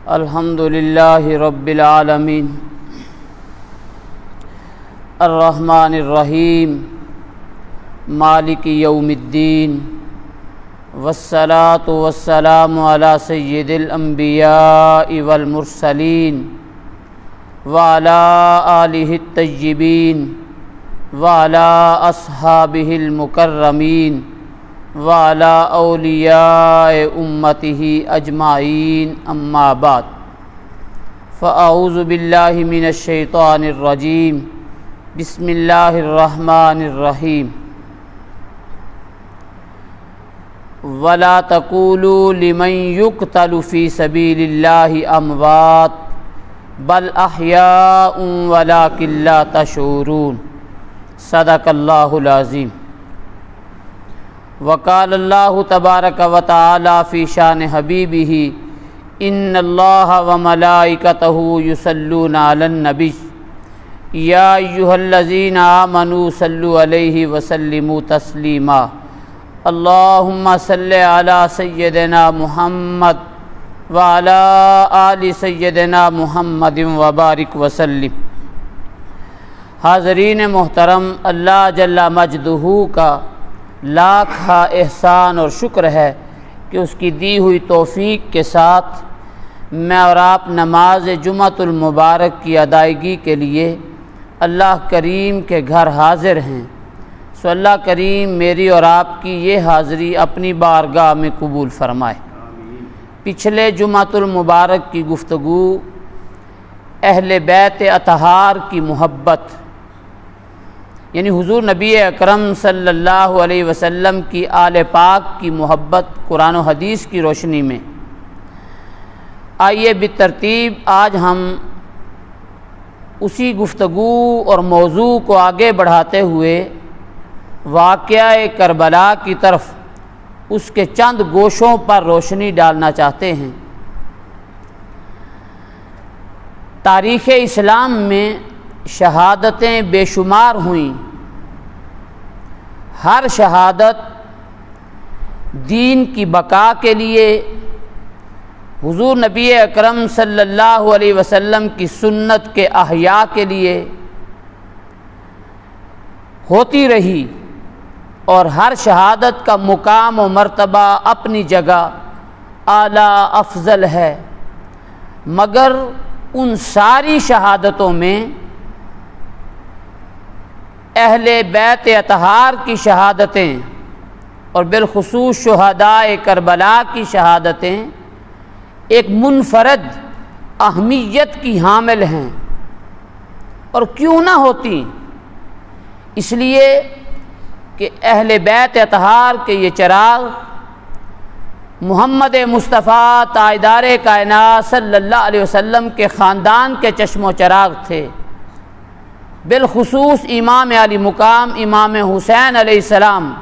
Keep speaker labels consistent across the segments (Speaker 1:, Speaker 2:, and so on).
Speaker 1: الحمدللہ رب العالمین الرحمن الرحیم مالک یوم الدین والصلاة والسلام علی سید الانبیاء والمرسلین وعلی آلہ الطیبین وعلی اصحابہ المکرمین وعلی اولیاء امتہ اجمعین اما بعد فاعوذ باللہ من الشیطان الرجیم بسم اللہ الرحمن الرحیم ولا تقولوا لمن يقتل في سبيل الله اموات بل احیاء ولکن لا تشعرون صدق اللہ العظیم وقال اللہ تبارک و تعالی فی شان حبیبہ ان اللہ وملائکتہ یصلون علی النبی یا ایہا الذین آمنوا صلوا علیہ وسلموا تسلیما اللہم صل علی سیدنا محمد وعلی آل سیدنا محمد وبارک وسلم۔ حاضرین محترم، اللہ جل مجدہ کا لاکھ احسان اور شکر ہے کہ اس کی دی ہوئی توفیق کے ساتھ میں اور آپ نماز جمعۃ المبارک کی ادائیگی کے لیے اللہ کریم کے گھر حاضر ہیں، سو اللہ کریم میری اور آپ کی یہ حاضری اپنی بارگاہ میں قبول فرمائے۔ پچھلے جمعۃ المبارک کی گفتگو اہل بیت اطہار کی محبت، یعنی حضور نبی اکرم صلی اللہ علیہ وسلم کی آل پاک کی محبت قرآن و حدیث کی روشنی میں۔ آئیے بالترتیب آج ہم اسی گفتگو اور موضوع کو آگے بڑھاتے ہوئے واقعہ کربلا کی طرف اس کے چند گوشوں پر روشنی ڈالنا چاہتے ہیں۔ تاریخ اسلام میں شہادتیں بے شمار ہوئیں، ہر شہادت دین کی بقا کے لیے، حضور نبی اکرم صلی اللہ علیہ وسلم کی سنت کے احیاء کے لیے ہوتی رہی، اور ہر شہادت کا مقام و مرتبہ اپنی جگہ اعلیٰ افضل ہے، مگر ان ساری شہادتوں میں اہل بیت اطہار کی شہادتیں اور بالخصوص شہداء کربلا کی شہادتیں ایک منفرد اہمیت کی حامل ہیں، اور کیوں نہ ہوتی؟ اس لیے کہ اہل بیت اطہار کے یہ چراغ محمد مصطفیٰ تاجدار کائنات صلی اللہ علیہ وسلم کے خاندان کے چشم و چراغ تھے، بالخصوص امام علی مقام امام حسین علیہ السلام،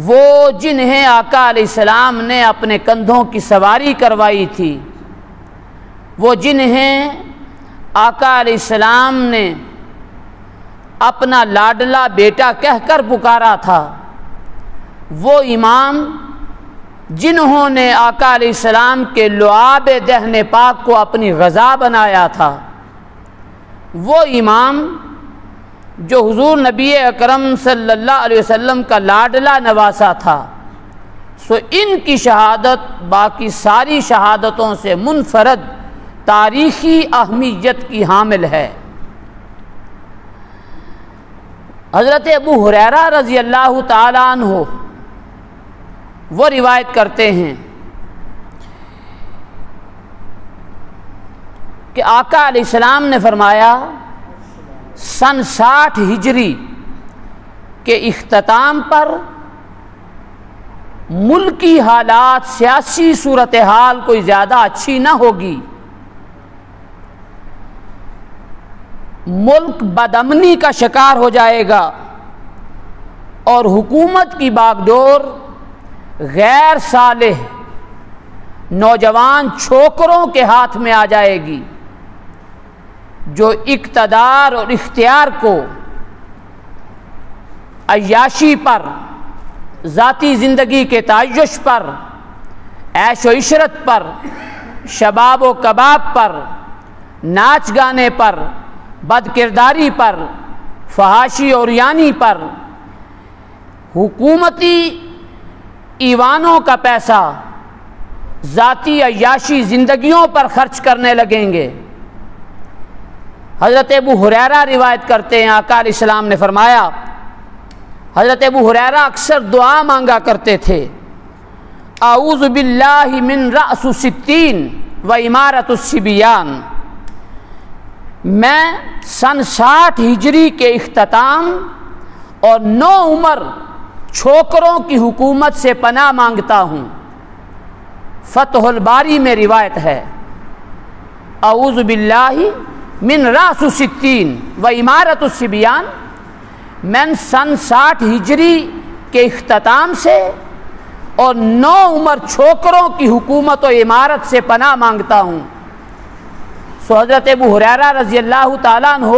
Speaker 1: وہ جنہیں آقا علیہ السلام نے اپنے کندھوں کی سواری کروائی تھی، وہ جنہیں آقا علیہ السلام نے اپنا لاڈلا بیٹا کہہ کر پکارا تھا، وہ امام جنہوں نے آقا علیہ السلام کے لعاب دہن پاک کو اپنی غذا بنایا تھا، وہ امام جو حضور نبی اکرم صلی اللہ علیہ وسلم کا لاڈلا نواسا تھا، سو ان کی شہادت باقی ساری شہادتوں سے منفرد تاریخی اہمیت کی حامل ہے۔ حضرت ابو ہریرہ رضی اللہ تعالیٰ عنہ وہ روایت کرتے ہیں کہ آقا علیہ السلام نے فرمایا سن 60 ہجری کے اختتام پر ملکی حالات، سیاسی صورتحال کوئی زیادہ اچھی نہ ہوگی، ملک بدامنی کا شکار ہو جائے گا، اور حکومت کی باغ ڈور غیر صالح نوجوان چھوکروں کے ہاتھ میں آ جائے گی۔ جو اقتدار اور اختیار کو عیاشی پر، ذاتی زندگی کے تعیش پر، عیش و عشرت پر، شباب و کباب پر، ناچ گانے پر، بد کرداری پر، فحاشی اور یانی پر، حکومتی ایوانوں کا پیسہ ذاتی عیاشی زندگیوں پر خرچ کرنے لگیں گے۔ حضرت ابو ہریرہ روایت کرتے ہیں، آقا علیہ السلام نے فرمایا، حضرت ابو ہریرہ اکثر دعا مانگا کرتے تھے، اعوذ باللہ من رأس الستین و امارت الصبیان، میں سن 60 ہجری کے اختتام اور 9 عمر چھوکروں کی حکومت سے پناہ مانگتا ہوں۔ فتح الباری میں روایت ہے، اعوذ باللہ من رأس الستین و امارت الصبیان، میں سن 60 ہجری کے اختتام سے اور 9 عمر چھوکروں کی حکومت و امارت سے پناہ مانگتا ہوں۔ سو حضرت ابو ہریرہ رضی اللہ تعالیٰ عنہ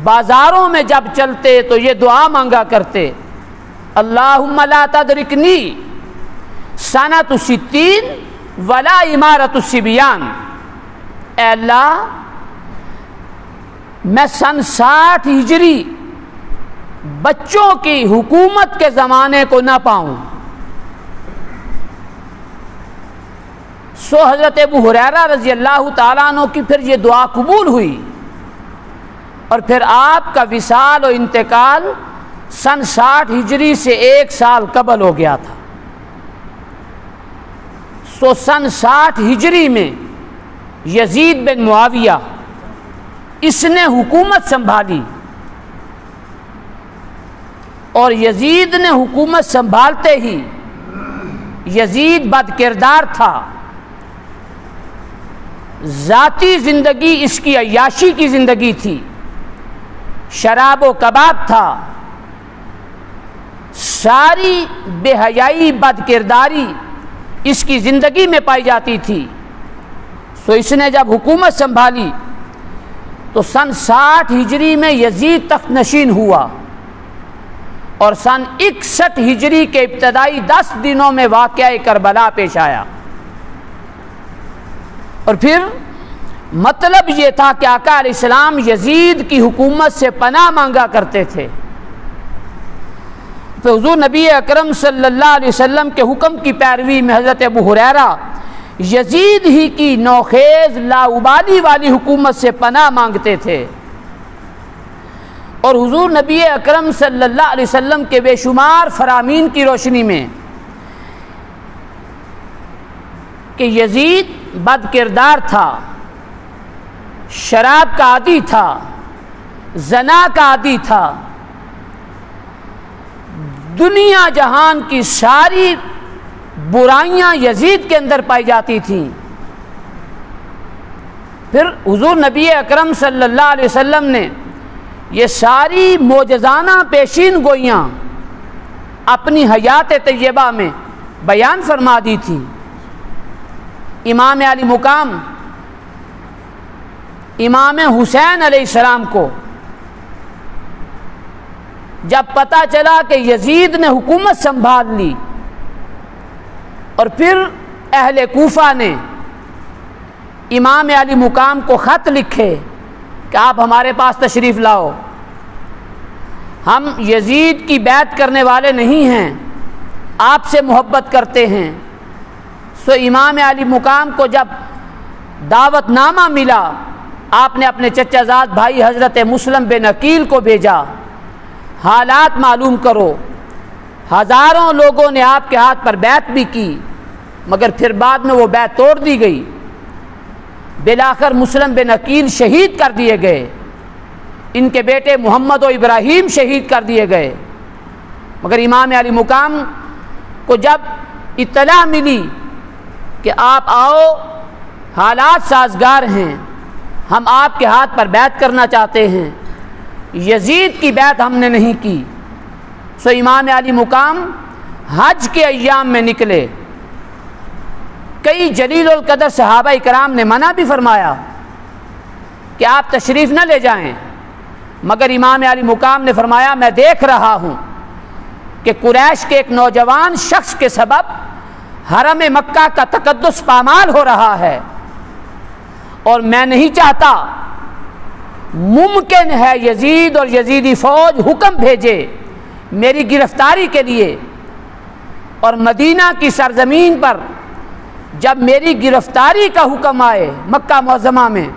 Speaker 1: بازاروں میں جب چلتے تو یہ دعا مانگا کرتے، اللہم لا تدرکنی سنۃ 60 ولا امارت الصبیان، اے اللہ میں سن 60 ہجری بچوں کی حکومت کے زمانے کو نہ پاؤں۔ سو حضرت ابو ہریرہ رضی اللہ تعالیٰ عنہ کی پھر یہ دعا قبول ہوئی، اور پھر آپ کا وصال و انتقال سن 60 ہجری سے 1 سال قبل ہو گیا تھا۔ سو سن 60 ہجری میں یزید بن معاویہ اس نے حکومت سنبھالی، اور یزید نے حکومت سنبھالتے ہی یزید بد کردار تھا، ذاتی زندگی اس کی عیاشی کی زندگی تھی، شراب و کباب تھا، ساری بے حیائی بد کرداری اس کی زندگی میں پائی جاتی تھی۔ سو اس نے جب حکومت سنبھالی تو سن 60 ہجری میں یزید تخت نشین ہوا، اور سن 61 ہجری کے ابتدائی 10 دنوں میں واقعہ کربلا پیش آیا۔ اور پھر مطلب یہ تھا کہ آقا علیہ السلام یزید کی حکومت سے پناہ مانگا کرتے تھے، تو حضور نبی اکرم صلی اللہ علیہ وسلم کے حکم کی پیروی میں حضرت ابو ہریرہ یزید ہی کی نوخیز لاابالی والی حکومت سے پناہ مانگتے تھے، اور حضور نبی اکرم صلی اللہ علیہ وسلم کے بے شمار فرامین کی روشنی میں کہ یزید بد کردار تھا، شراب کا عادی تھا، زنا کا عادی تھا، دنیا جہان کی ساری برائیاں یزید کے اندر پائی جاتی تھیں۔ پھر حضور نبی اکرم صلی اللہ علیہ وسلم نے یہ ساری معجزانہ پیشین گوئیاں اپنی حیات طیبہ میں بیان فرما دی تھی۔ امام علی مقام امام حسین علیہ السلام کو جب پتہ چلا کہ یزید نے حکومت سنبھال لی، اور پھر اہل کوفہ نے امام علی مقام کو خط لکھے کہ آپ ہمارے پاس تشریف لاؤ، ہم یزید کی بیعت کرنے والے نہیں ہیں، آپ سے محبت کرتے ہیں۔ سو امام علی مقام کو جب دعوت نامہ ملا، آپ نے اپنے چچا زاد بھائی حضرت مسلم بن عقیل کو بھیجا، حالات معلوم کرو۔ ہزاروں لوگوں نے آپ کے ہاتھ پر بیعت بھی کی، مگر پھر بعد میں وہ بیعت توڑ دی گئی، بالآخر مسلم بن عقیل شہید کر دیے گئے، ان کے بیٹے محمد و ابراہیم شہید کر دیے گئے۔ مگر امام علی مقام کو جب اطلاع ملی کہ آپ آؤ، حالات سازگار ہیں، ہم آپ کے ہاتھ پر بیعت کرنا چاہتے ہیں، یزید کی بیعت ہم نے نہیں کی، سو امام علی مقام حج کے ایام میں نکلے۔ کئی جلیل القدر صحابہ کرام نے منع بھی فرمایا کہ کہ آپ تشریف نہ لے جائیں، مگر امام علی مقام نے فرمایا میں دیکھ رہا ہوں کہ قریش کے ایک نوجوان شخص کے سبب حرم مکہ کا تقدس پامال ہو رہا ہے، اور میں نہیں چاہتا، ممکن ہے یزید اور یزیدی فوج حکم بھیجے میری گرفتاری کے لیے، اور مدینہ کی سرزمین پر جب میری گرفتاری کا حکم آئے مکہ معظمہ میں،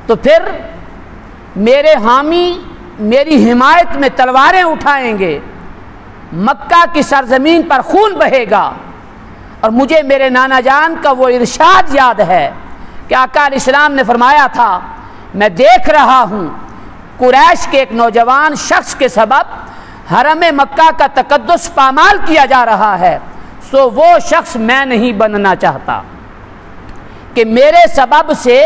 Speaker 1: تو پھر میرے حامی میری حمایت میں تلواریں اٹھائیں گے، مکہ کی سرزمین پر خون بہے گا۔ اور مجھے میرے نانا جان کا وہ ارشاد یاد ہے کہ آقا علیہ السلام نے فرمایا تھا میں دیکھ رہا ہوں قریش کے ایک نوجوان شخص کے سبب حرم مکہ کا تقدس پامال کیا جا رہا ہے، سو وہ شخص میں نہیں بننا چاہتا کہ میرے سبب سے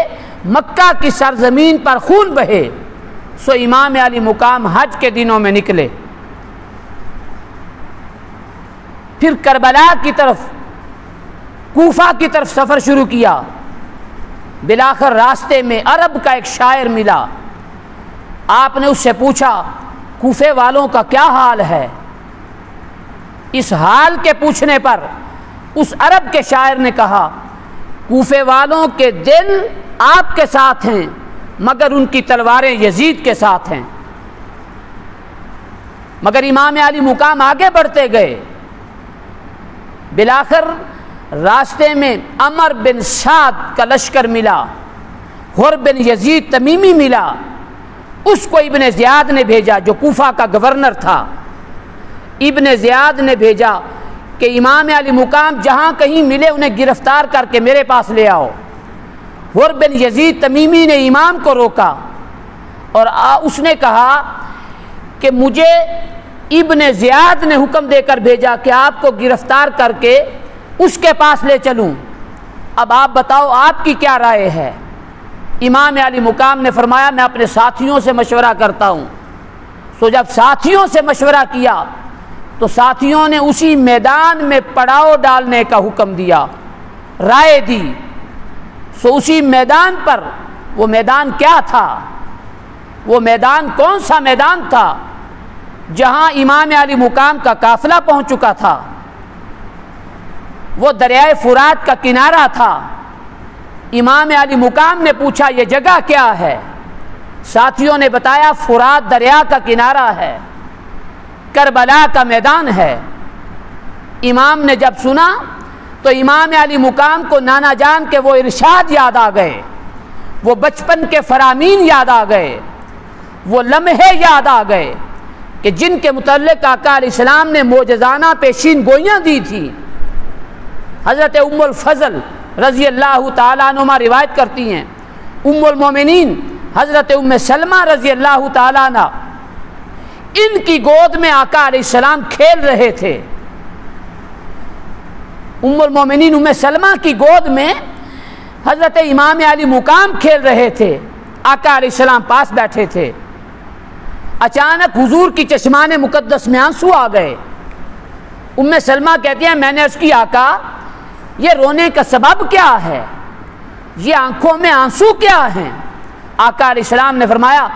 Speaker 1: مکہ کی سرزمین پر خون بہے۔ سو امام علی مقام حج کے دنوں میں نکلے، پھر کربلا کی طرف کوفہ کی طرف سفر شروع کیا۔ بالآخر راستے میں عرب کا ایک شاعر ملا، آپ نے اس سے پوچھا کوفے والوں کا کیا حال ہے؟ اس حال کے پوچھنے پر اس عرب کے شاعر نے کہا کوفے والوں کے دل آپ کے ساتھ ہیں مگر ان کی تلواریں یزید کے ساتھ ہیں۔ مگر امام علی مقام آگے بڑھتے گئے، بالآخر راستے میں عمر بن سعد کا لشکر ملا، حر بن یزید تمیمی ملا، اس کو ابن زیاد نے بھیجا جو کوفہ کا گورنر تھا۔ ابن زیاد نے بھیجا کہ امام علی مقام جہاں کہیں ملے انہیں گرفتار کر کے میرے پاس لے آؤ۔ حر بن یزید تمیمی نے امام کو روکا اور اس نے کہا کہ مجھے ابن زیاد نے حکم دے کر بھیجا کہ آپ کو گرفتار کر کے اس کے پاس لے چلوں، اب آپ بتاؤ آپ کی کیا رائے ہے؟ امام علی مقام نے فرمایا میں اپنے ساتھیوں سے مشورہ کرتا ہوں۔ سو جب ساتھیوں سے مشورہ کیا تو ساتھیوں نے اسی میدان میں پڑاؤ ڈالنے کا حکم دیا، رائے دی۔ سو اسی میدان پر، وہ میدان کیا تھا؟ وہ میدان کون سا میدان تھا؟ جہاں امام علی مقام کا قافلہ پہنچ چکا تھا، وہ دریائے فرات کا کنارہ تھا۔ امام علی مقام نے پوچھا یہ جگہ کیا ہے؟ ساتھیوں نے بتایا فرات دریا کا کنارہ ہے، کربلا کا میدان ہے۔ امام نے جب سنا تو امام علی مقام کو نانا جان کے وہ ارشاد یاد آ گئے، وہ بچپن کے فرامین یاد آ گئے، وہ لمحے یاد آ گئے کہ جن کے متعلق آقا علیہ السلام نے معجزانہ پیشین گوئیاں دی تھی۔ حضرت ام الفضل رضی اللہ تعالیٰ عنہما روایت کرتی ہیں، ام المومنین حضرت ام سلمہ رضی اللہ تعالیٰ عنہ ان کی گود میں آقا علیہ السلام کھیل رہے تھے۔ ام المومنین ام سلمہ کی گود میں حضرت امام علی مقام کھیل رہے تھے، آقا علیہ السلام پاس بیٹھے تھے۔ اچانک حضور کی چشمان مقدس میں آنسو آ گئے۔ ام سلمہ کہتی ہیں میں نے عرض کی آقا یہ رونے کا سبب کیا ہے؟ یہ آنکھوں میں آنسو کیا ہیں؟ آقا علیہ السلام نے فرمایا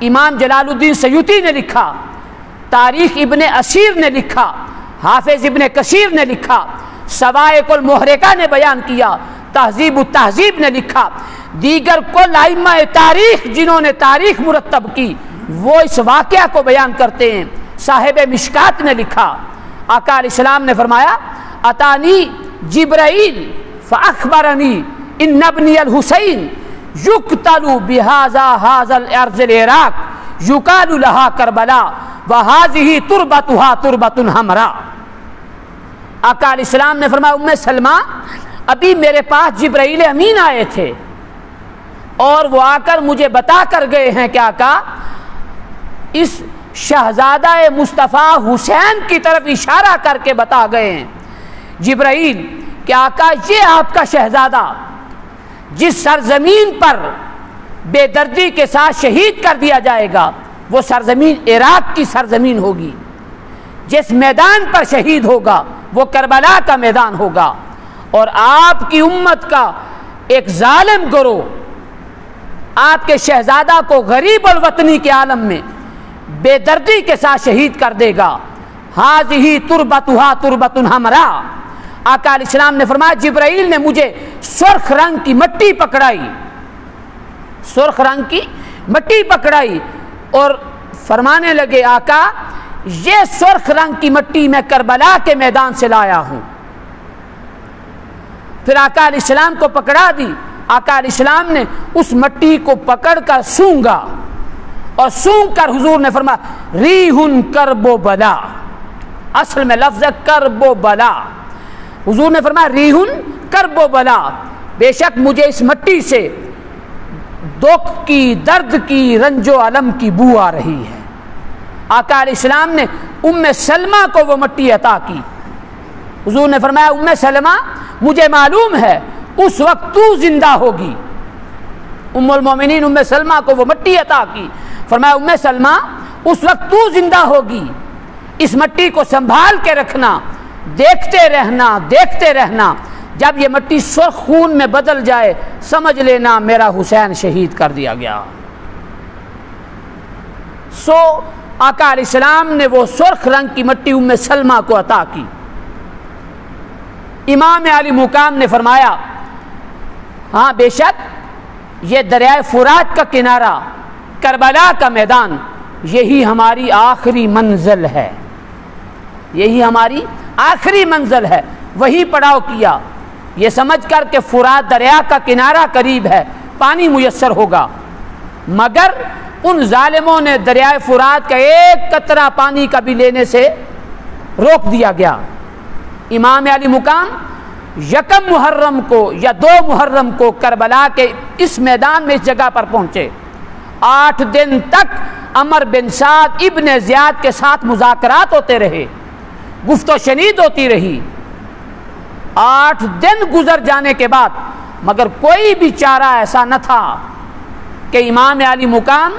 Speaker 1: امام جلال الدین سیوطی نے لکھا، تاریخ ابن اسیر نے لکھا، حافظ ابن کثیر نے لکھا، سوائق المحرقہ نے بیان کیا، تہذیب التہذیب نے لکھا، دیگر کل ائمہ تاریخ جنہوں نے تاریخ مرتب کی وہ اس واقعہ کو بیان کرتے ہیں۔ صاحب مشکات نے لکھا، آقا علیہ السلام نے فرمایا اتانی جبرائیل فاخبرنی ان ابنی الحسین یقتل بہذا ھذا الارض العراق یقال لها کربلا وہذہ تربتها تربۃ حمراء۔ آقا علیہ السلام نے فرمایا ام سلمہ ابھی میرے پاس جبرائیل امین آئے تھے اور وہ آ کر مجھے بتا کر گئے ہیں کہ آقا اس شہزادہ مصطفیٰ حسین کی طرف اشارہ کر کے بتا گئے ہیں جبرائیل کہ آقا یہ آپ کا شہزادہ جس سرزمین پر بے دردی کے ساتھ شہید کر دیا جائے گا وہ سرزمین عراق کی سرزمین ہوگی، جس میدان پر شہید ہوگا وہ کربلا کا میدان ہوگا، اور آپ کی امت کا ایک ظالم گروہ آپ کے شہزادہ کو غریب الوطنی کے عالم میں بے دردی کے ساتھ شہید کر دے گا۔ ہاذہ تربتھا تربۃ حمراء، آقا علیہ السلام نے فرمایا جبرائیل نے مجھے سرخ رنگ کی مٹی پکڑائی، سرخ رنگ کی مٹی پکڑائی اور فرمانے لگے آقا یہ سرخ رنگ کی مٹی میں کربلا کے میدان سے لایا ہوں۔ پھر آقا علیہ السلام کو پکڑا دی، آقا علیہ السلام نے اس مٹی کو پکڑ کر سونگا اور سونگ کر حضور نے فرمایا ریحٌ کرب و بلا، اصل میں لفظ ہے کرب و بلا، حضور نے فرمایا ریحٌ کرب و بلا، بے شک مجھے اس مٹی سے دکھ کی، درد کی، رنج و الم کی بو آ رہی ہے۔ آقا علیہ السلام نے ام سلمہ کو وہ مٹی عطا کی، حضور نے فرمایا ام سلمہ مجھے معلوم ہے اس وقت تو زندہ ہوگی، ام المومنین ام سلمہ کو وہ مٹی عطا کی، فرمایا ام سلمہ اس وقت تو زندہ ہوگی، اس مٹی کو سنبھال کے رکھنا، دیکھتے رہنا دیکھتے رہنا، جب یہ مٹی سرخ خون میں بدل جائے سمجھ لینا میرا حسین شہید کر دیا گیا۔ سو آقا علیہ السلام نے وہ سرخ رنگ کی مٹی ام سلمہ کو عطا کی۔ امام علی مقام نے فرمایا ہاں بے شک یہ دریائے فرات کا کنارہ، کربلا کا میدان، یہی ہماری آخری منزل ہے، یہی ہماری آخری منزل ہے، وہی پڑاؤ کیا، یہ سمجھ کر کہ فرات دریا کا کنارہ قریب ہے، پانی میسر ہوگا، مگر ان ظالموں نے دریائے فرات کا ایک قطرہ پانی کا بھی لینے سے روک دیا گیا۔ امام علی مقام یکم محرم کو یا 2 محرم کو کربلا کے اس میدان میں اس جگہ پر پہنچے، 8 دن تک عمر بن سعد ابن زیاد کے ساتھ مذاکرات ہوتے رہے، گفت و شنید ہوتی رہی، 8 دن گزر جانے کے بعد مگر کوئی بھی چارہ ایسا نہ تھا کہ امام علی مقام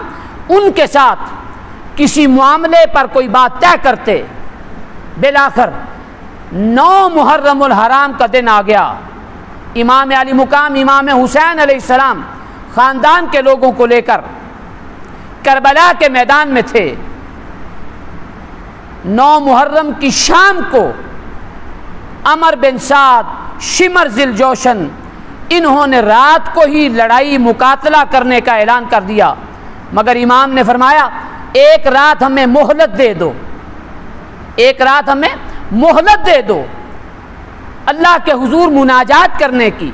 Speaker 1: ان کے ساتھ کسی معاملے پر کوئی بات طے کرتے۔ بالآخر 9 محرم الحرام کا دن آ گیا، امام علی مقام امام حسین علیہ السلام خاندان کے لوگوں کو لے کر کربلا کے میدان میں تھے۔ 9 محرم کی شام کو عمر بن سعد، شمر ذی الجوشن، انہوں نے رات کو ہی لڑائی مقاتلہ کرنے کا اعلان کر دیا، مگر امام نے فرمایا ایک رات ہمیں مہلت دے دو، ایک رات ہمیں مہلت دے دو، اللہ کے حضور مناجات کرنے کی،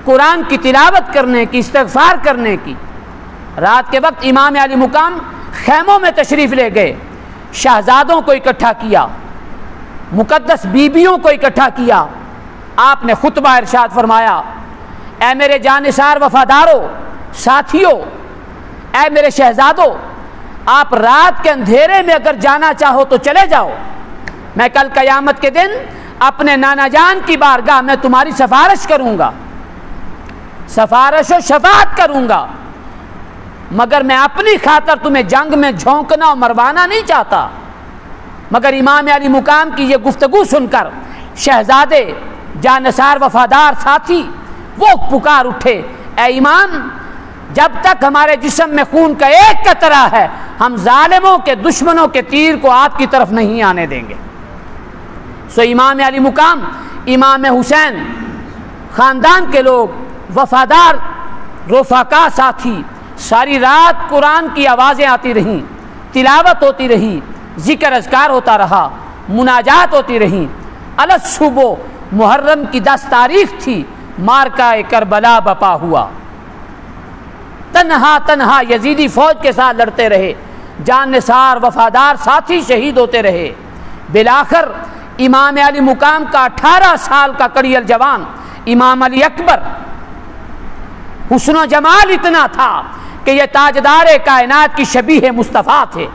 Speaker 1: قرآن کی تلاوت کرنے کی، استغفار کرنے کی۔ رات کے وقت امام علی مقام خیموں میں تشریف لے گئے، شہزادوں کو اکٹھا کیا، مقدس بیبیوں کو اکٹھا کیا، آپ نے خطبہ ارشاد فرمایا اے میرے جانثار وفاداروں، ساتھیوں، اے میرے شہزادوں، آپ رات کے اندھیرے میں اگر جانا چاہو تو چلے جاؤ، میں کل قیامت کے دن اپنے نانا جان کی بارگاہ میں تمہاری سفارش کروں گا، سفارش و شفاعت کروں گا، مگر میں اپنی خاطر تمہیں جنگ میں جھونکنا اور مروانا نہیں چاہتا۔ مگر امام علی مقام کی یہ گفتگو سن کر شہزادے، جانثار وفادار ساتھی وہ پکار اٹھے اے امام، جب تک ہمارے جسم میں خون کا ایک قطرہ ہے ہم ظالموں کے، دشمنوں کے تیر کو آپ کی طرف نہیں آنے دیں گے۔ سو امام علی مقام، امام حسین، خاندان کے لوگ، وفادار رفقا ساتھی، ساری رات قرآن کی آوازیں آتی رہیں، تلاوت ہوتی رہی، ذکر اذکار ہوتا رہا، مناجات ہوتی رہیں۔ الصبح محرم کی 10 تاریخ تھی، مارکہ کربلا بپا ہوا، تنہا تنہا یزیدی فوج کے ساتھ لڑتے رہے، جان نثار وفادار ساتھی شہید ہوتے رہے۔ بالآخر امام علی مقام کا 18 سال کا کڑیل جوان امام علی اکبر، حسن و جمال اتنا تھا کہ یہ تاجدار کائنات کی شبیہ مصطفیٰ تھے،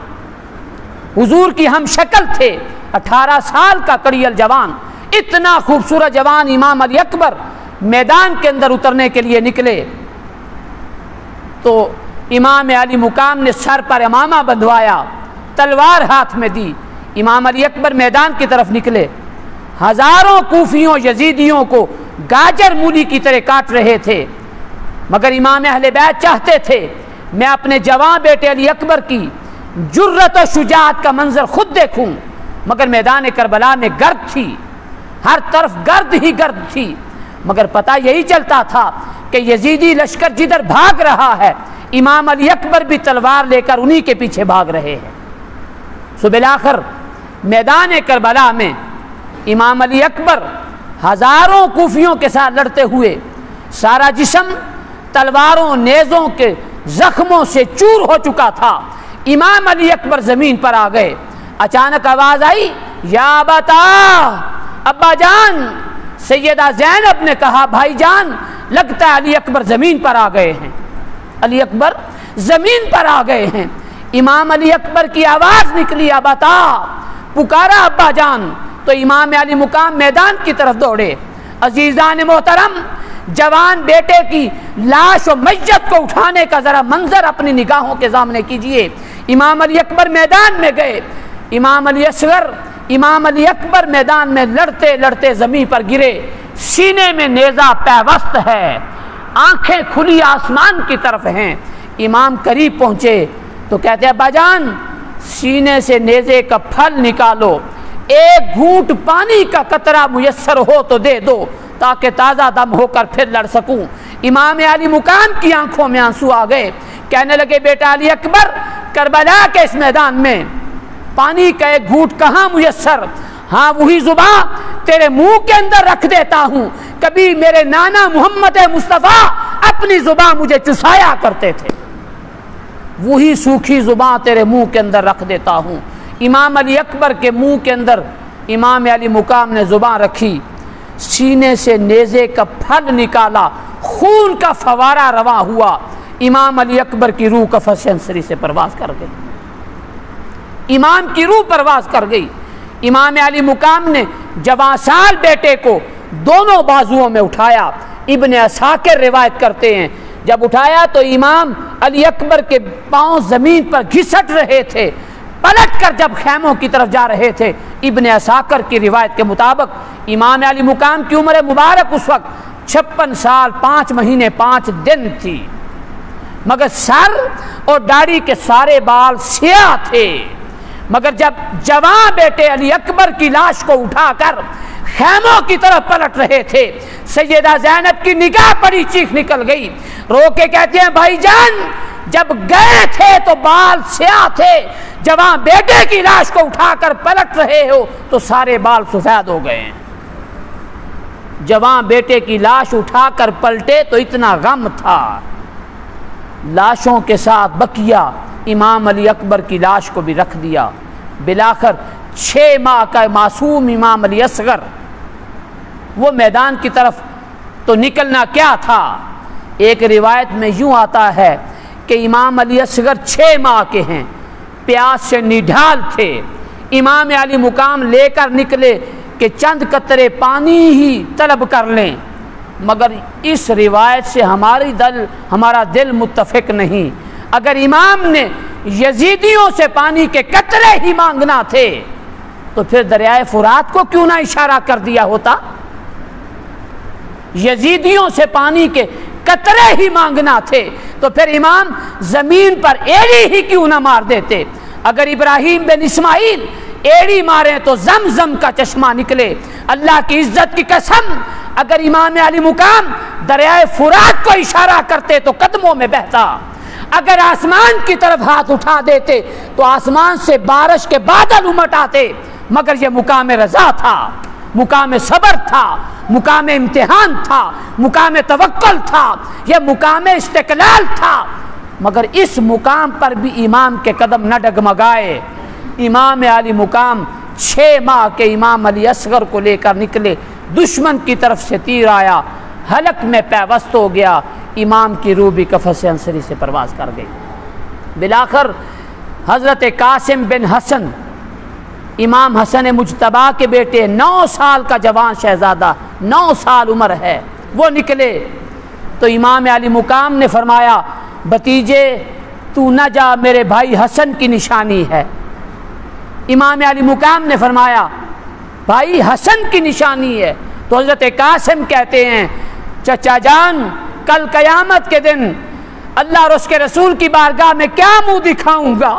Speaker 1: حضور کی ہم شکل تھے۔ 18 سال کا کڑیل جوان، اتنا خوبصورت جوان امام علی اکبر میدان کے اندر اترنے کے لیے نکلے تو امام علی مقام نے سر پر امامہ بندھوایا، تلوار ہاتھ میں دی، امام علی اکبر میدان کی طرف نکلے، ہزاروں کوفیوں یزیدیوں کو گاجر مولی کی طرح کاٹ رہے تھے۔ مگر امام اہل بیت چاہتے تھے میں اپنے جوان بیٹے علی اکبر کی جرت و شجاعت کا منظر خود دیکھوں، مگر میدان کربلا میں گرد تھی، ہر طرف گرد ہی گرد تھی، مگر پتہ یہی چلتا تھا کہ یزیدی لشکر جدھر بھاگ رہا ہے امام علی اکبر بھی تلوار لے کر انہی کے پیچھے بھاگ رہے ہیں۔ سو بالآخر میدان کربلا میں امام علی اکبر ہزاروں کوفیوں کے ساتھ لڑتے ہوئے سارا جسم تلواروں نیزوں کے زخموں سے چور ہو چکا تھا، امام علی اکبر زمین پر آ گئے۔ اچانک آواز آئی یا ابتا، ابا جان۔ سیدہ زینب نے کہا بھائی جان لگتا ہے علی اکبر زمین پر آ گئے ہیں، علی اکبر زمین پر آ گئے ہیں۔ امام علی اکبر کی آواز نکلی ابتا، پکارا ابا جان، تو امام علی مقام میدان کی طرف دوڑے۔ عزیزان محترم، جوان بیٹے کی لاش و میت کو اٹھانے کا ذرا منظر اپنی نگاہوں کے سامنے کیجئے۔ امام علی اکبر میدان میں گئے، امام علی اصغر امام علی اکبر میدان میں لڑتے لڑتے زمین پر گرے، سینے میں نیزہ پیوست ہے، آنکھیں کھلی آسمان کی طرف ہیں۔ امام قریب پہنچے تو کہتے ہیں ابا جان سینے سے نیزے کا پھل نکالو، ایک گھونٹ پانی کا قطرہ میسر ہو تو دے دو تاکہ تازہ دم ہو کر پھر لڑ سکوں۔ امام علی مقام کی آنکھوں میں آنسو آ گئے، کہنے لگے بیٹا علی اکبر، کربلا کے اس میدان میں پانی کا ایک گھونٹ کہاں میسر؟ ہاں وہی زباں تیرے منہ کے اندر رکھ دیتا ہوں، کبھی میرے نانا محمد مصطفیٰ اپنی زباں مجھے چسایا کرتے تھے، وہی سوکھی زباں تیرے منہ کے اندر رکھ دیتا ہوں۔ امام علی اکبر کے منہ کے اندر امام علی مقام نے زباں رکھی، سینے سے نیزے کا پھل نکالا، خون کا فوارہ رواں ہوا، امام علی اکبر کی روح قفس انصری سے پرواز کر گئی، امام کی روح پرواز کر گئی۔ امام علی مقام نے جوان سال بیٹے کو دونوں بازوؤں میں اٹھایا، ابن عساکر روایت کرتے ہیں جب اٹھایا تو امام علی اکبر کے پاؤں زمین پر گھسٹ رہے تھے، پلٹ کر جب خیموں کی طرف جا رہے تھے، ابن عساکر کی روایت کے مطابق امام علی مقام کی عمر مبارک اس وقت 56 سال 5 مہینے 5 دن تھی، مگر سر اور داڑھی کے سارے بال سیاہ تھے۔ مگر جب جوان بیٹے علی اکبر کی لاش کو اٹھا کر خیموں کی طرف پلٹ رہے تھے، سیدہ زینب کی نگاہ پڑی، چیخ نکل گئی، رو کے کہتے ہیں بھائی جان جب گئے تھے تو بال سیاہ تھے، جوان بیٹے کی لاش کو اٹھا کر پلٹ رہے ہو تو سارے بال سفید ہو گئے ہیں۔ جوان بیٹے کی لاش اٹھا کر پلٹے تو اتنا غم تھا، لاشوں کے ساتھ بقیہ امام علی اکبر کی لاش کو بھی رکھ دیا۔ بالآخر 6 ماہ کا معصوم امام علی اصغر وہ میدان کی طرف تو نکلنا کیا تھا، ایک روایت میں یوں آتا ہے کہ امام علی اصغر 6 ماہ کے ہیں، پیاس سے نڈھال تھے، امام علی مقام لے کر نکلے کہ چند قطرے پانی ہی طلب کر لیں، مگر اس روایت سے ہمارا دل متفق نہیں۔ اگر امام نے یزیدیوں سے پانی کے قطرے ہی مانگنا تھے تو پھر دریائے فرات کو کیوں نہ اشارہ کر دیا ہوتا؟ یزیدیوں سے پانی کے قطرے ہی مانگنا تھے تو پھر امام زمین پر ایڑی ہی کیوں نہ مار دیتے؟ اگر ابراہیم بن اسماعیل ایڑی مارے تو زمزم کا چشمہ نکلے، اللہ کی عزت کی قسم اگر امام علی مقام دریائے فرات کو اشارہ کرتے تو قدموں میں بہتا، اگر آسمان کی طرف ہاتھ اٹھا دیتے تو آسمان سے بارش کے بادل امٹ آتے، مگر یہ مقام رضا تھا، مقام صبر تھا، مقام امتحان تھا، مقام توکل تھا، یہ مقام استقلال تھا، مگر اس مقام پر بھی امام کے قدم نہ ڈگمگائے۔ امام علی مقام 6 ماہ کے امام علی اصغر کو لے کر نکلے، دشمن کی طرف سے تیر آیا، حلق میں پیوست ہو گیا، امام کی روح بھی قفس انصری سے پرواز کر گئی۔ بالآخر حضرت قاسم بن حسن امام حسن مجتبیٰ کے بیٹے، 9 سال کا جوان شہزادہ، 9 سال عمر ہے، وہ نکلے تو امام علی مقام نے فرمایا بھتیجے تو نہ جا، میرے بھائی حسن کی نشانی ہے۔ امام علی مقام نے فرمایا بھائی حسن کی نشانی ہے، تو حضرت قاسم کہتے ہیں چچا جان کل قیامت کے دن اللہ اور اس کے رسول کی بارگاہ میں کیا منہ دکھاؤں گا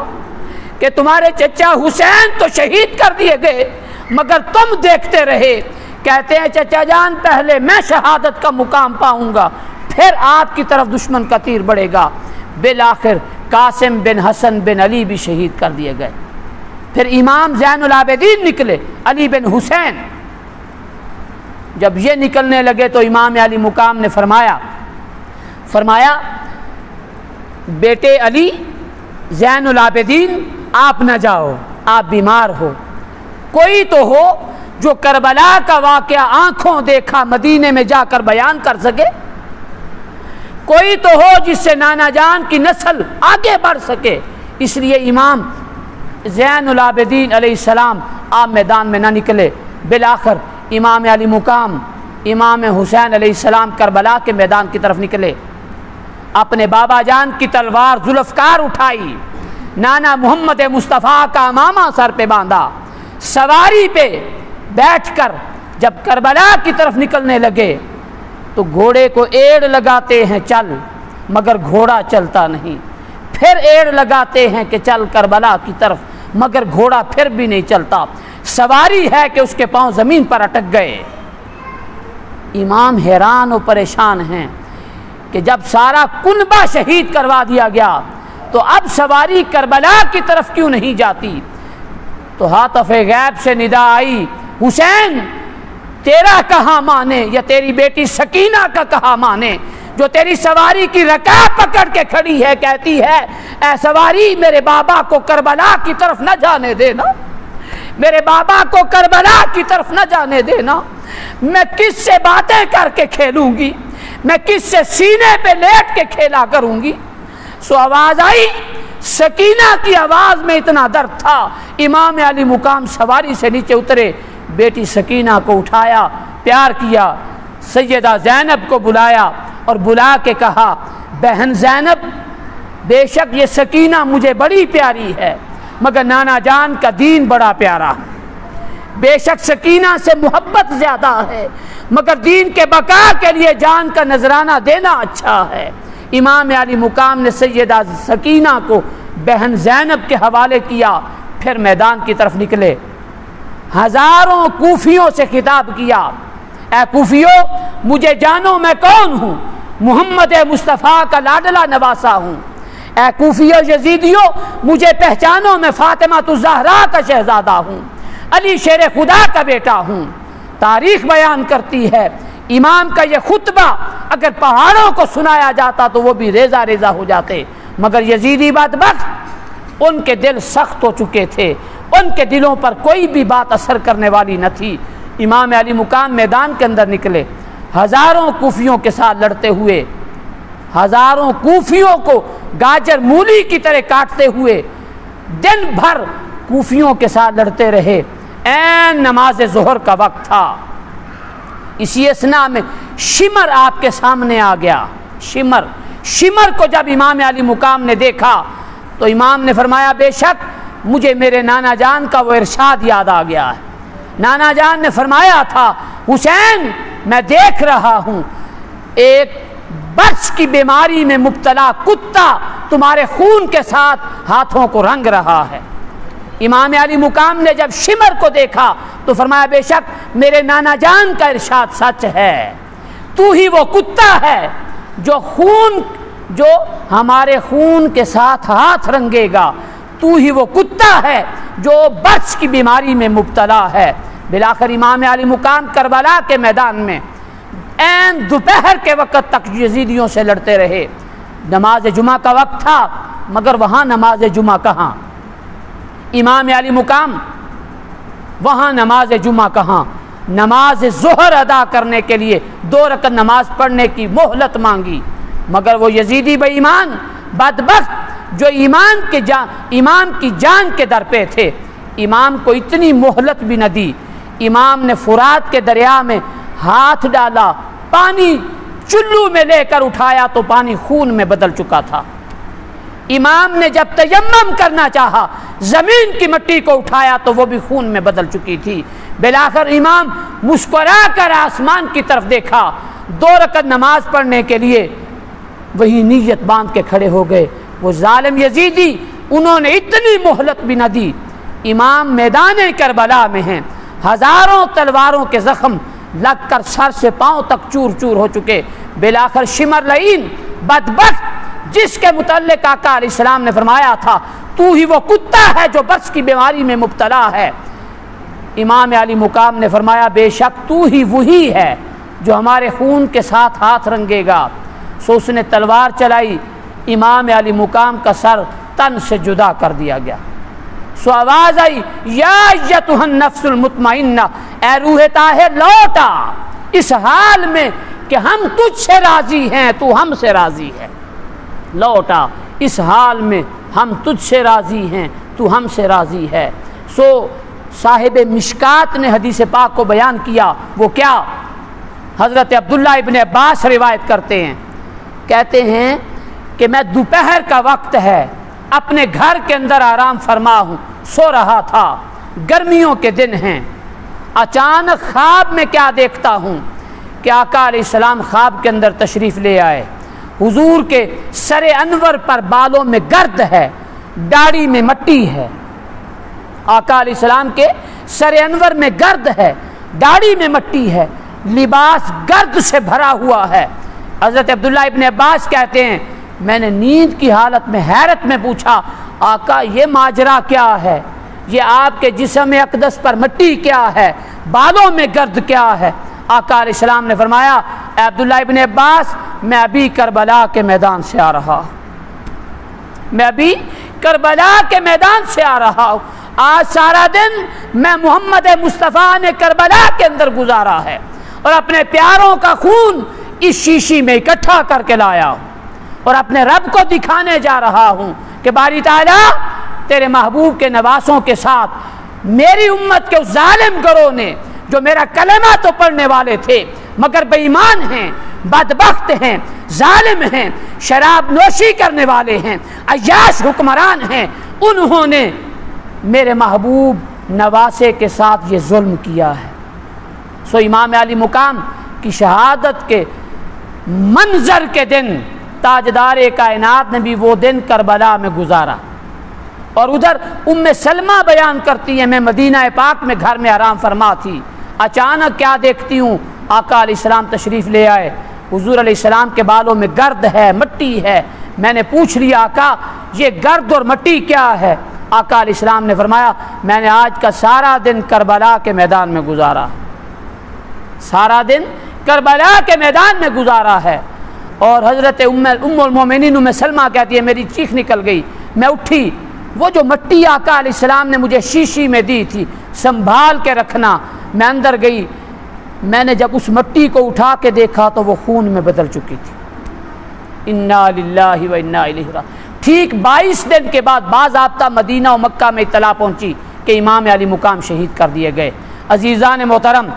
Speaker 1: کہ تمہارے چچا حسین تو شہید کر دیے گئے مگر تم دیکھتے رہے. کہتے ہیں چچا جان پہلے میں شہادت کا مقام پاؤں گا پھر آپ کی طرف دشمن کا تیر بڑھے گا. بالآخر قاسم بن حسن بن علی بھی شہید کر دیے گئے. پھر امام زین العابدین نکلے علی بن حسین. جب یہ نکلنے لگے تو امام علی مقام نے فرمایا بیٹے علی زین العابدین آپ نہ جاؤ، آپ بیمار ہو. کوئی تو ہو جو کربلا کا واقعہ آنکھوں دیکھا مدینے میں جا کر بیان کر سکے. کوئی تو ہو جس سے نانا جان کی نسل آگے بڑھ سکے. اس لیے امام زین العابدین علیہ السلام آپ میدان میں نہ نکلے. بالآخر امام علی مقام امام حسین علیہ السلام کربلا کے میدان کی طرف نکلے. اپنے بابا جان کی تلوار ذوالفقار اٹھائی، نانا محمد مصطفیٰ کا امامہ سر پہ باندھا، سواری پہ بیٹھ کر جب کربلا کی طرف نکلنے لگے تو گھوڑے کو ایڑ لگاتے ہیں چل، مگر گھوڑا چلتا نہیں. پھر ایڑ لگاتے ہیں کہ چل کربلا کی طرف، مگر گھوڑا پھر بھی نہیں چلتا. سواری ہے کہ اس کے پاؤں زمین پر اٹک گئے. امام حیران و پریشان ہیں کہ جب سارا کنبہ شہید کروا دیا گیا تو اب سواری کربلا کی طرف کیوں نہیں جاتی. تو ہاتف غیب سے ندا آئی، حسین تیرا کہاں مانے یا تیری بیٹی سکینہ کا کہاں مانے جو تیری سواری کی رکاب پکڑ کے کھڑی ہے، کہتی ہے اے سواری میرے بابا کو کربلا کی طرف نہ جانے دینا، میرے بابا کو کربلا کی طرف نہ جانے دینا. میں کس سے باتیں کر کے کھیلوں گی، میں کس سے سینے پہ لیٹ کے کھیلا کروں گی. سو آواز آئی، سکینہ کی آواز میں اتنا درد تھا. امام علی مقام سواری سے نیچے اترے، بیٹی سکینہ کو اٹھایا، پیار کیا، سیدہ زینب کو بلایا اور بلا کے کہا بہن زینب بے شک یہ سکینہ مجھے بڑی پیاری ہے مگر نانا جان کا دین بڑا پیارا ہے. بے شک سکینہ سے محبت زیادہ ہے مگر دین کے بقا کے لیے جان کا نذرانہ دینا اچھا ہے. امام علی مقام نے سیدہ سکینہ کو بہن زینب کے حوالے کیا. پھر میدان کی طرف نکلے، ہزاروں کوفیوں سے خطاب کیا، اے کوفیوں مجھے جانو میں کون ہوں، محمد مصطفیٰ کا لاڈلا نواسا ہوں. اے کوفیوں یزیدیوں مجھے پہچانو میں فاطمہ الزہرا کا شہزادہ ہوں، علی شیر خدا کا بیٹا ہوں. تاریخ بیان کرتی ہے امام کا یہ خطبہ اگر پہاڑوں کو سنایا جاتا تو وہ بھی ریزہ ریزہ ہو جاتے، مگر یزیدی بدبخت ان کے دل سخت ہو چکے تھے، ان کے دلوں پر کوئی بھی بات اثر کرنے والی نہ تھی. امام علی مقام میدان کے اندر نکلے، ہزاروں کوفیوں کے ساتھ لڑتے ہوئے، ہزاروں کوفیوں کو گاجر مولی کی طرح کاٹتے ہوئے دن بھر کوفیوں کے ساتھ لڑتے رہے. عین نماز ظہر کا وقت تھا. اسی اثنا میں شمر آپ کے سامنے آ گیا. شمر کو جب امام علی مقام نے دیکھا تو امام نے فرمایا بے شک مجھے میرے نانا جان کا وہ ارشاد یاد آ گیا ہے. نانا جان نے فرمایا تھا حسین میں دیکھ رہا ہوں ایک برس کی بیماری میں مبتلا کتا تمہارے خون کے ساتھ ہاتھوں کو رنگ رہا ہے. امام علی مقام نے جب شمر کو دیکھا تو فرمایا بے شک میرے نانا جان کا ارشاد سچ ہے، تو ہی وہ کتا ہے جو ہمارے خون کے ساتھ ہاتھ رنگے گا، تو ہی وہ کتا ہے جو برس کی بیماری میں مبتلا ہے. بالآخر امام علی مقام کربلا کے میدان میں عین دوپہر کے وقت تک یزیدیوں سے لڑتے رہے. نماز جمعہ کا وقت تھا مگر وہاں نماز جمعہ کہاں، امام علی مقام وہاں نماز جمعہ کہاں. نماز ظہر ادا کرنے کے لیے 2 رکعت نماز پڑھنے کی مہلت مانگی مگر وہ یزیدی بے ایمان بدبخت جو امام کی جان کے در پہ تھے امام کو اتنی مہلت بھی نہ دی. امام نے فرات کے دریا میں ہاتھ ڈالا، پانی چلو میں لے کر اٹھایا تو پانی خون میں بدل چکا تھا. امام نے جب تیمم کرنا چاہا زمین کی مٹی کو اٹھایا تو وہ بھی خون میں بدل چکی تھی. بالآخر امام مسکرا کر آسمان کی طرف دیکھا 2 رکعت نماز پڑھنے کے لیے وہی نیت باندھ کے کھڑے ہو گئے۔ وہ ظالم یزیدی انہوں نے اتنی مہلت بھی نہ دی۔ امام میدان کربلا میں ہیں، ہزاروں تلواروں کے زخم لگ کر سر سے پاؤں تک چور چور ہو چکے۔ بالآخر شمر لعین بدبخت، جس کے متعلق آقا علیہ السلام نے فرمایا تھا تو ہی وہ کتا ہے جو برس کی بیماری میں مبتلا ہے، امام علی مقام نے فرمایا بے شک تو ہی وہی ہے جو ہمارے خون کے ساتھ ہاتھ رنگے گا۔ سو اس نے تلوار چلائی، امام علی مقام کا سر تن سے جدا کر دیا گیا۔ سو آواز آئی یا ایتھا النفس المطمئنہ، اے روح طاہر لوٹا اس حال میں کہ ہم تجھ سے راضی ہیں، تو ہم سے راضی ہے۔ لوٹا اس حال میں ہم تجھ سے راضی ہیں، تو ہم سے راضی ہے۔ سو صاحب مشکات نے حدیث پاک کو بیان کیا، وہ کیا؟ حضرت عبداللہ ابن عباس روایت کرتے ہیں، کہتے ہیں کہ میں دوپہر کا وقت ہے، اپنے گھر کے اندر آرام فرما ہوں، سو رہا تھا، گرمیوں کے دن ہیں، اچانک خواب میں کیا دیکھتا ہوں کہ آقا علیہ السلام خواب کے اندر تشریف لے آئے۔ حضور کے سر انور پر بالوں میں گرد ہے، داڑھی میں مٹی ہے۔ آقا علیہ السلام کے سر انور میں گرد ہے، داڑھی میں مٹی ہے، لباس گرد سے بھرا ہوا ہے۔ حضرت عبداللہ ابن عباس کہتے ہیں میں نے نیند کی حالت میں حیرت میں پوچھا آقا یہ ماجرا کیا ہے، یہ آپ کے جسم اقدس پر مٹی کیا ہے، بالوں میں گرد کیا ہے؟ آقا علیہ السلام نے فرمایا اے عبداللہ ابن عباس میں ابھی کربلا کے میدان سے آ رہا ہوں، میں ابھی کربلا کے میدان سے آ رہا ہوں، آج سارا دن میں محمد مصطفیٰ نے کربلا کے اندر گزارا ہے اور اپنے پیاروں کا خون اس شیشی میں اکٹھا کر کے لایا ہوں اور اپنے رب کو دکھانے جا رہا ہوں کہ باری تعالیٰ تیرے محبوب کے نواسوں کے ساتھ میری امت کے اس ظالم گروہ نے جو میرا کلمہ تو پڑھنے والے تھے مگر بے ایمان ہیں، بدبخت ہیں، ظالم ہیں، شراب نوشی کرنے والے ہیں، عیاش حکمران ہیں، انہوں نے میرے محبوب نواسے کے ساتھ یہ ظلم کیا ہے۔ سو امام علی مقام کی شہادت کے منظر کے دن تاجدار کائنات نے بھی وہ دن کربلا میں گزارا، اور ادھر ام سلمہ بیان کرتی ہے میں مدینہ پاک میں گھر میں آرام فرما تھی، اچانک کیا دیکھتی ہوں آقا علیہ السلام تشریف لے آئے، حضور علیہ السلام کے بالوں میں گرد ہے، مٹی ہے، میں نے پوچھ لیا آقا یہ گرد اور مٹی کیا ہے؟ آقا علیہ السلام نے فرمایا میں نے آج کا سارا دن کربلا کے میدان میں گزارا، سارا دن کربلا کے میدان میں گزارا ہے۔ اور حضرت ام المومنین ام سلمہ کہتی ہے میری چیخ نکل گئی، میں اٹھی، وہ جو مٹی آقا علیہ السلام نے مجھے شیشی میں دی تھی سنبھال کے رکھنا، میں اندر گئی، میں نے جب اس مٹی کو اٹھا کے دیکھا تو وہ خون میں بدل چکی تھی۔ انا للہ و انا الیہ راجعون۔ ٹھیک 22 دن کے بعد باضابطہ مدینہ و مکہ میں اطلاع پہنچی کہ امام علی مقام شہید کر دیے گئے۔ عزیزان محترم،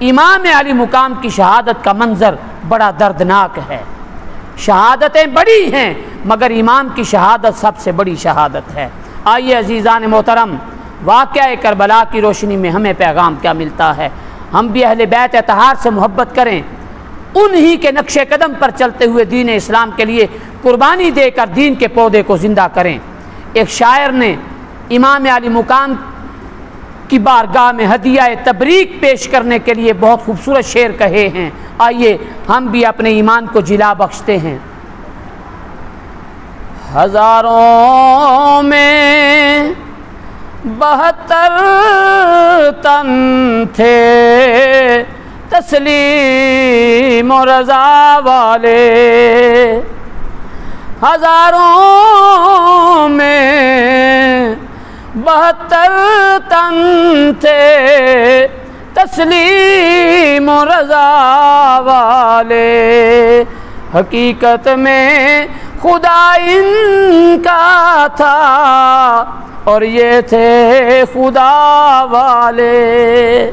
Speaker 1: امام علی مقام کی شہادت کا منظر بڑا دردناک ہے، شہادتیں بڑی ہیں مگر امام کی شہادت سب سے بڑی شہادت ہے۔ آئیے عزیزان محترم، واقعہ کربلا کی روشنی میں ہمیں پیغام کیا ملتا ہے؟ ہم بھی اہل بیت اطہار سے محبت کریں، انہی کے نقش قدم پر چلتے ہوئے دین اسلام کے لیے قربانی دے کر دین کے پودے کو زندہ کریں۔ ایک شاعر نے امام علی مقام کی بارگاہ میں ہدیہ تبریک پیش کرنے کے لیے بہت خوبصورت شعر کہے ہیں، آئیے ہم بھی اپنے ایمان کو جلا بخشتے ہیں۔ ہزاروں میں 72 تن تھے تسلیم و رضا والے، ہزاروں میں 72 تن تھے تسلیم و رضا والے، حقیقت میں خدا ان کا تھا اور یہ تھے خدا والے۔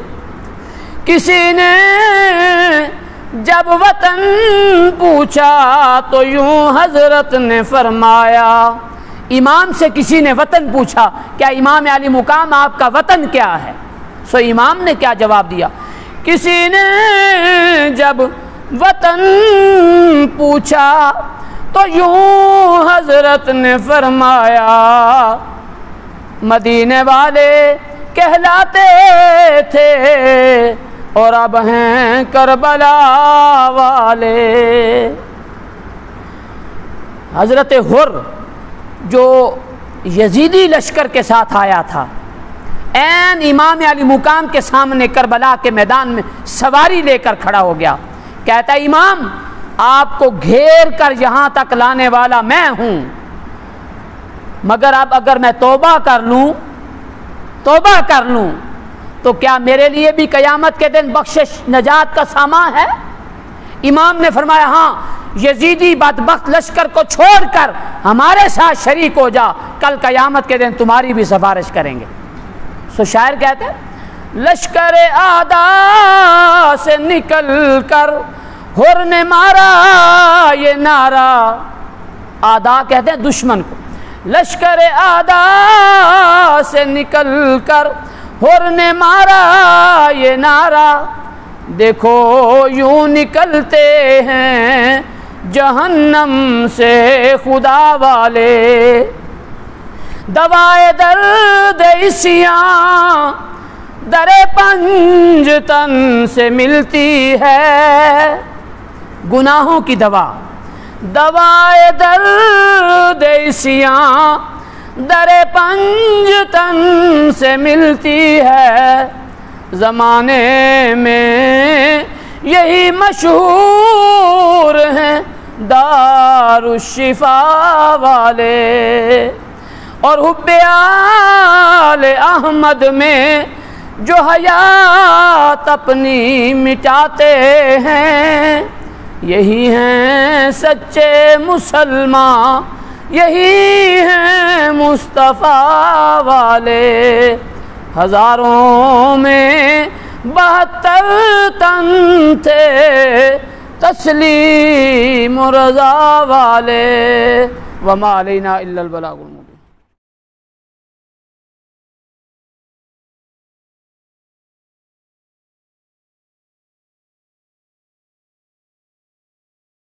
Speaker 1: کسی نے جب وطن پوچھا تو یوں حضرت نے فرمایا، امام سے کسی نے وطن پوچھا کیا امام علی مقام آپ کا وطن کیا ہے؟ سو امام نے کیا جواب دیا؟ کسی نے جب وطن پوچھا تو یوں حضرت نے فرمایا مدینے والے کہلاتے تھے اور اب ہیں کربلا والے۔ حضرت حر جو یزیدی لشکر کے ساتھ آیا تھا، عین امام علی مقام کے سامنے کربلا کے میدان میں سواری لے کر کھڑا ہو گیا، کہتا ہے امام آپ کو گھیر کر یہاں تک لانے والا میں ہوں، مگر اب اگر میں توبہ کر لوں تو کیا میرے لیے بھی قیامت کے دن بخشش نجات کا سامان ہے؟ امام نے فرمایا ہاں، یزیدی بدبخت لشکر کو چھوڑ کر ہمارے ساتھ شریک ہو جا، کل قیامت کے دن تمہاری بھی سفارش کریں گے۔ سو شاعر کہتے ہیں لشکر اعداء سے نکل کر حر نے مارا یہ نعرہ، اعداء کہتے ہیں دشمن کو، لشکر اعداء سے نکل کر حر نے مارا یہ نعرہ، دیکھو یوں نکلتے ہیں جہنم سے خدا والے، دوائے درد عصیاں در پنجتن سے ملتی ہے، گناہوں کی دوا، دوائے درد عصیاں در پنجتن سے ملتی ہے، زمانے میں یہی مشہور ہیں دار الشفا والے، اور حب آل احمد میں جو حیات اپنی مٹاتے ہیں، یہی ہیں سچے مسلمان، یہی ہیں مصطفیٰ والے، ہزاروں میں 72 تن تھے تسلیم رضا والے، وما علینا الا البلاغ المبین۔